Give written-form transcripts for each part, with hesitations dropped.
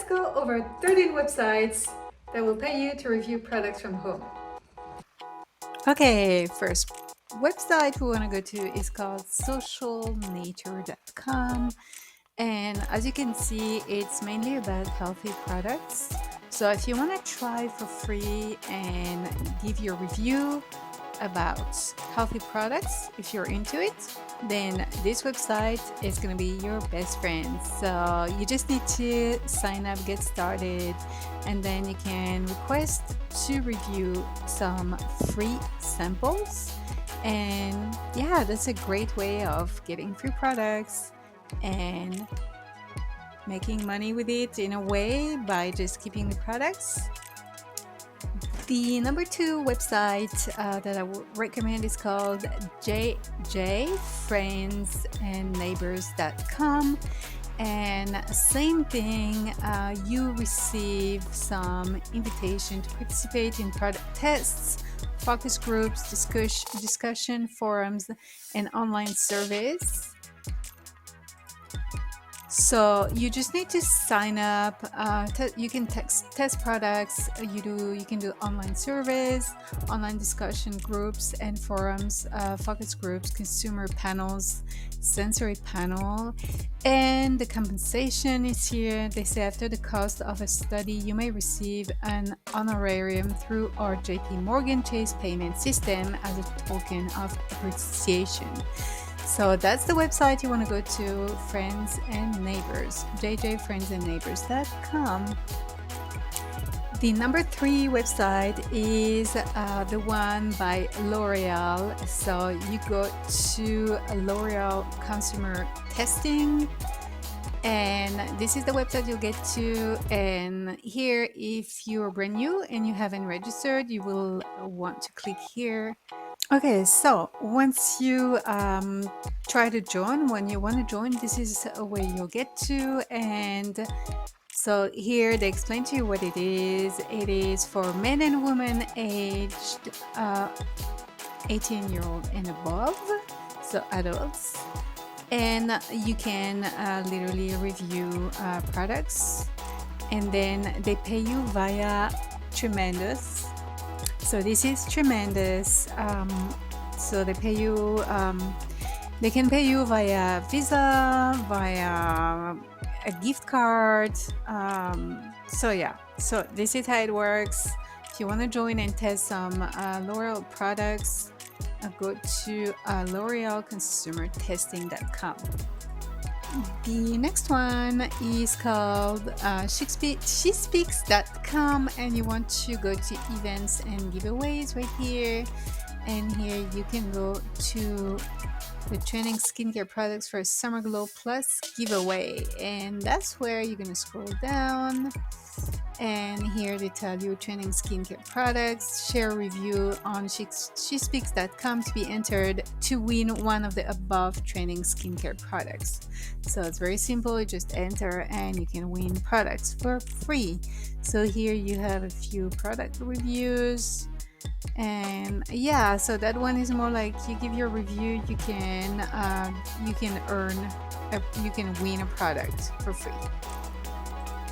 go over 13 websites that will pay you to review products from home. Okay, first website we want to go to is called socialnature.com. And as you can see, it's mainly about healthy products. So if you want to try for free and give your review about healthy products, if you're into it, then this website is going to be your best friend. So you just need to sign up, get started, and then you can request to review some free samples. And yeah, that's a great way of getting free products and making money with it in a way by just keeping the products. The number 2 website that I would recommend is called jjfriendsandneighbors.com. And same thing, you receive some invitation to participate in product tests, focus groups, discussion forums, and online surveys. So you just need to sign up. You can test products. You can do online surveys, online discussion groups and forums, focus groups, consumer panels, sensory panel, and the compensation is here. They say after the cost of a study, you may receive an honorarium through our JP Morgan Chase payment system as a token of appreciation. So that's the website you want to go to, Friends and Neighbors, jjfriendsandneighbors.com. The number 3 website is the one by L'Oreal. So you go to L'Oreal Consumer Testing, and this is the website you'll get to. And here, if you're brand new and you haven't registered, you will want to click here. Okay, so once you try to join, when you want to join, this is where you'll get to. And so here they explain to you what it is. It is for men and women aged 18-year-old and above, so adults. And you can literally review products, and then they pay you via Tremendous. So this is Tremendous. So they pay you. They can pay you via Visa, via a gift card. So yeah. So this is how it works. If you want to join and test some L'Oreal products, go to l'orealconsumertesting.com. The next one is called SheSpeaks.com, and you want to go to events and giveaways right here. And here you can go to the trending skincare products for Summer Glow Plus giveaway, and that's where you're going to scroll down. And here they tell you trending skincare products, share a review on SheSpeaks.com to be entered to win one of the above trending skincare products. So it's very simple. You just enter and you can win products for free. So here you have a few product reviews. And yeah, so that one is more like you give your review, you can win a product for free.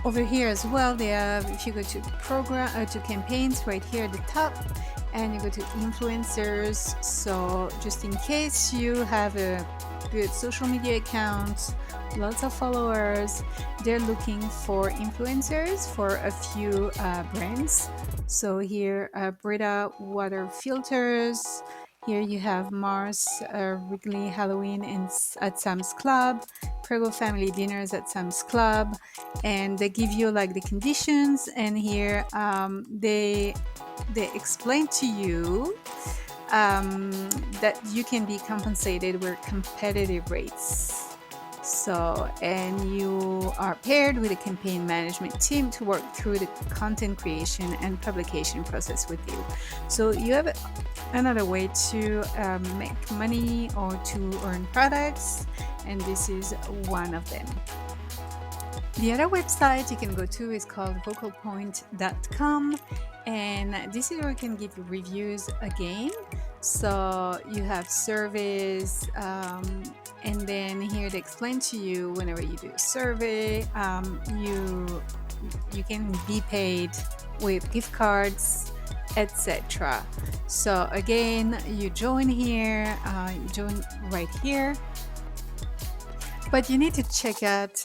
Over here as well, they have, if you go to to campaigns right here at the top, and you go to influencers. So just in case you have a good social media account, lots of followers, they're looking for influencers for a few brands. So here, Brita water filters. Here you have Mars, Wrigley Halloween at Sam's Club, Prego family dinners at Sam's Club, and they give you like the conditions. And here they explain to you that you can be compensated with competitive rates. So, and you are paired with a campaign management team to work through the content creation and publication process with you. So you have another way to make money or to earn products, and this is one of them. The other website you can go to is called vocalpoint.com, and this is where you can give reviews again. So you have surveys, and then here they explain to you whenever you do a survey, you can be paid with gift cards, etc. So again, you join here, you join right here, but you need to check out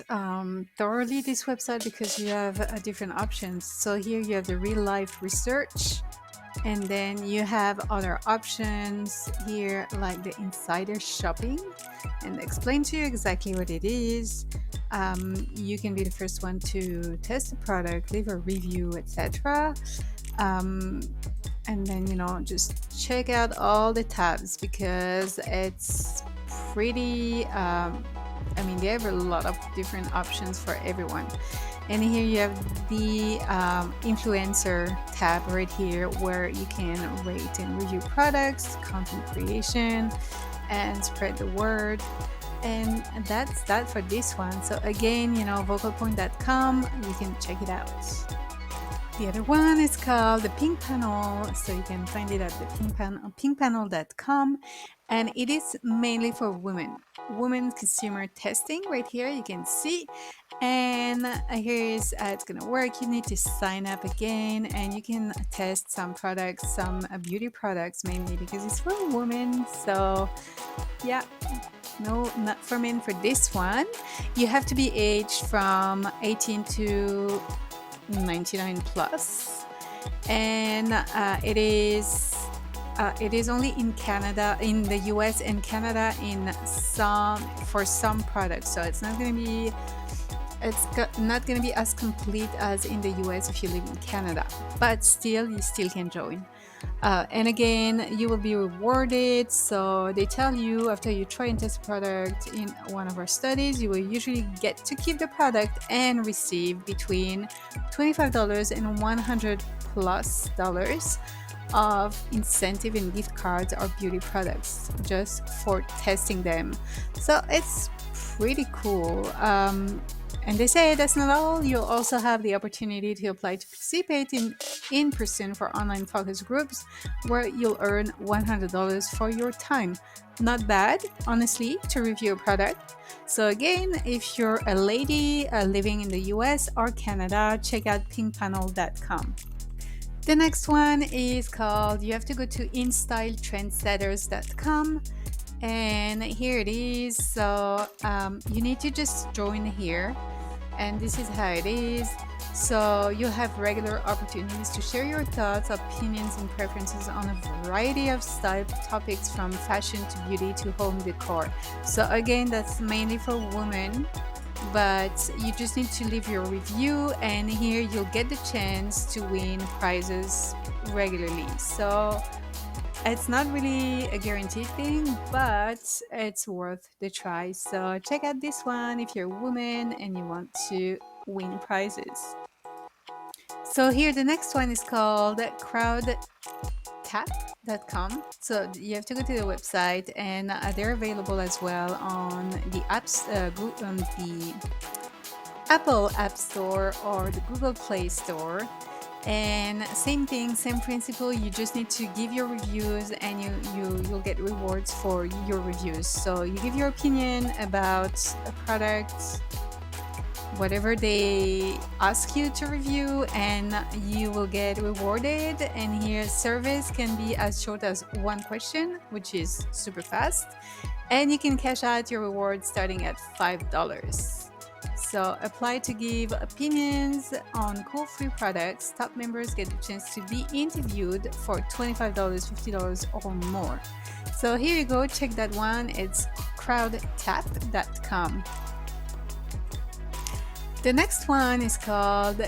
thoroughly this website because you have different options. So here you have the real life research, and then you have other options here like the insider shopping, and explain to you exactly what it is. You can be the first one to test the product, leave a review, etc. And then just check out all the tabs because it's pretty they have a lot of different options for everyone. And here you have the influencer tab right here where you can rate and review products, content creation, and spread the word. And that's that for this one. So again, vocalpoint.com, you can check it out. The other one is called the Pink Panel, so you can find it at the pinkpanel.com, and it is mainly for women consumer testing. Right here you can see, and here's how it's gonna work. You need to sign up again, and you can test some products, some beauty products mainly because it's for women. So yeah, no, not for men for this one. You have to be aged from 18 to 99 plus, and it is only in Canada, in the US and Canada, for some products. So it's not going to be as complete as in the US if you live in Canada, but you still can join. And again, you will be rewarded. So they tell you after you try and test a product in one of our studies, you will usually get to keep the product and receive between $25 and $100 plus of incentive and gift cards or beauty products just for testing them. So it's pretty cool. And they say that's not all. You'll also have the opportunity to apply to participate in person for online focus groups where you'll earn $100 for your time. Not bad, honestly, to review a product. So again, if you're a lady living in the US or Canada, check out pinkpanel.com. The next one is called, you have to go to instyletrendsetters.com. And here it is. So you need to just join here, and this is how it is. So you'll have regular opportunities to share your thoughts, opinions, and preferences on a variety of style topics from fashion to beauty to home decor. So again, that's mainly for women, but you just need to leave your review, and here you'll get the chance to win prizes regularly. So it's not really a guaranteed thing, but it's worth the try. So check out this one if you're a woman and you want to win prizes. So here the next one is called crowdtap.com. So you have to go to the website, and they're available as well on the the Apple App Store or the Google Play Store. And same thing, same principle. You just need to give your reviews, and you'll get rewards for your reviews. So you give your opinion about a product, whatever they ask you to review, and you will get rewarded. And here service can be as short as one question, which is super fast, and you can cash out your reward starting at $5. So apply to give opinions on cool free products. Top members get the chance to be interviewed for $25, $50 or more. So here you go, check that one. It's crowdtap.com. The next one is called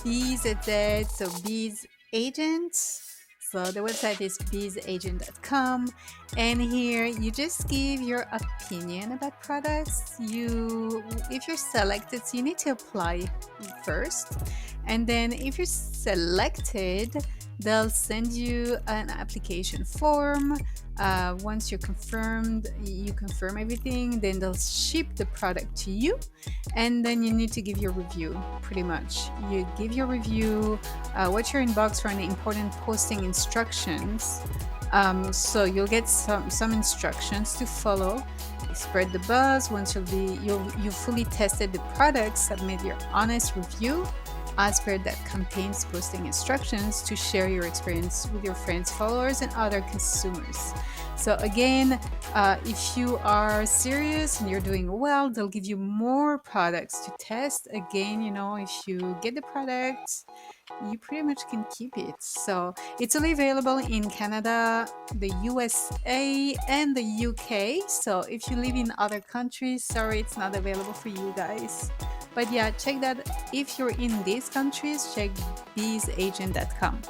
BizAgent. So Biz Agent. So the website is bizagent.com, and here you just give your opinion about products. If you're selected, so you need to apply first, and then if you're selected, they'll send you an application form. Once you're confirmed, you confirm everything, then they'll ship the product to you, and then you need to give your review. Pretty much you give your review, what's your inbox for any important posting instructions. So you'll get some instructions to follow, spread the buzz. Once you've fully tested the product, submit your honest review as per that campaign's posting instructions to share your experience with your friends, followers, and other consumers. So again, if you are serious and you're doing well, they'll give you more products to test. Again, if you get the product, you pretty much can keep it. So it's only available in Canada, the USA, and the UK. So if you live in other countries, sorry, it's not available for you guys. But yeah, check that. If you're in these countries, check beesagent.com.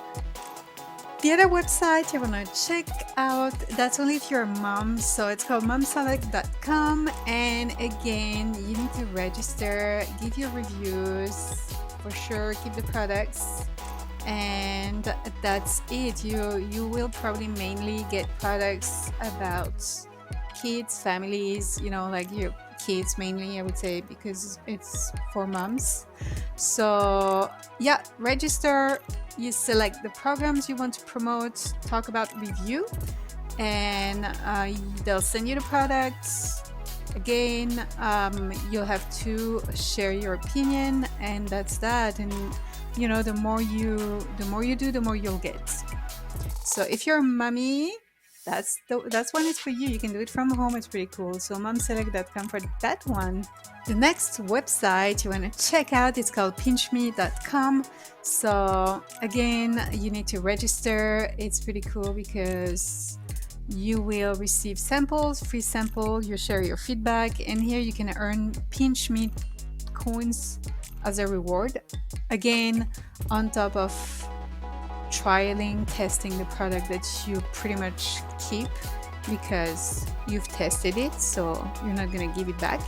The other website you want to check out, that's only if you're a mom, so it's called momselect.com. And again, you need to register, give your reviews, for sure, keep the products, and that's it. You will probably mainly get products about kids, families, like your kids mainly, I would say, because it's for moms. So yeah, register. You select the programs you want to promote, talk about review, and they'll send you the products. Again, you'll have to share your opinion, and that's that. And the more you do, the more you'll get. So if you're a mommy, that's one is for you. You can do it from home. It's pretty cool. So momselect.com for that one. The next website you want to check out is called pinchme.com. So again, you need to register. It's pretty cool because you will receive samples, free sample, you share your feedback, and here you can earn Pinch Me coins as a reward. Again, on top of trialing, testing the product that you pretty much keep because you've tested it, so you're not going to give it back.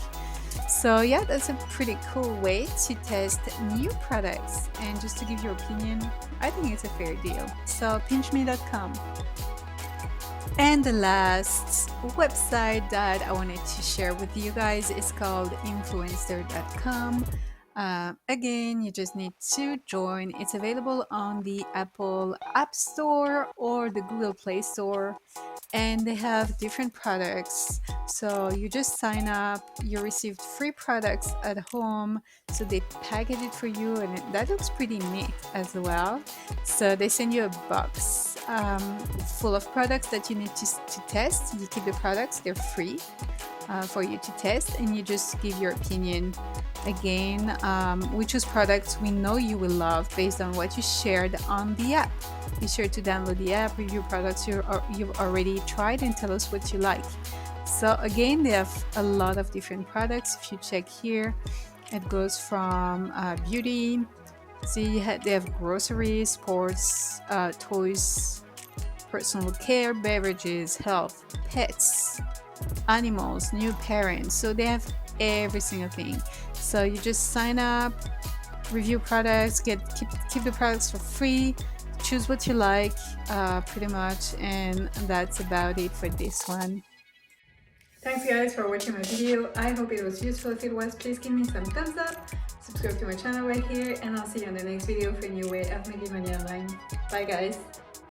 So yeah, that's a pretty cool way to test new products and just to give your opinion. I think it's a fair deal. So pinchme.com. And the last website that I wanted to share with you guys is called influencer.com. Again, you just need to join. It's available on the Apple App Store or the Google Play Store, and they have different products. So you just sign up, you receive free products at home. So they package it for you, and that looks pretty neat as well. So they send you a box full of products that you need to test. You keep the products, they're free for you to test, and you just give your opinion. Again, we choose products we know you will love based on what you shared on the app. Be sure to download the app, review products you've already tried, and tell us what you like. So again, they have a lot of different products. If you check here, it goes from beauty. See, they have groceries, sports, toys, personal care, beverages, health, pets, animals, new parents. So they have every single thing. So you just sign up, review products, keep the products for free, choose what you like, pretty much, and that's about it for this one. Thanks guys for watching my video. I hope it was useful. If it was, please give me some thumbs up, subscribe to my channel right here, and I'll see you on the next video for a new way of making money online. Bye guys.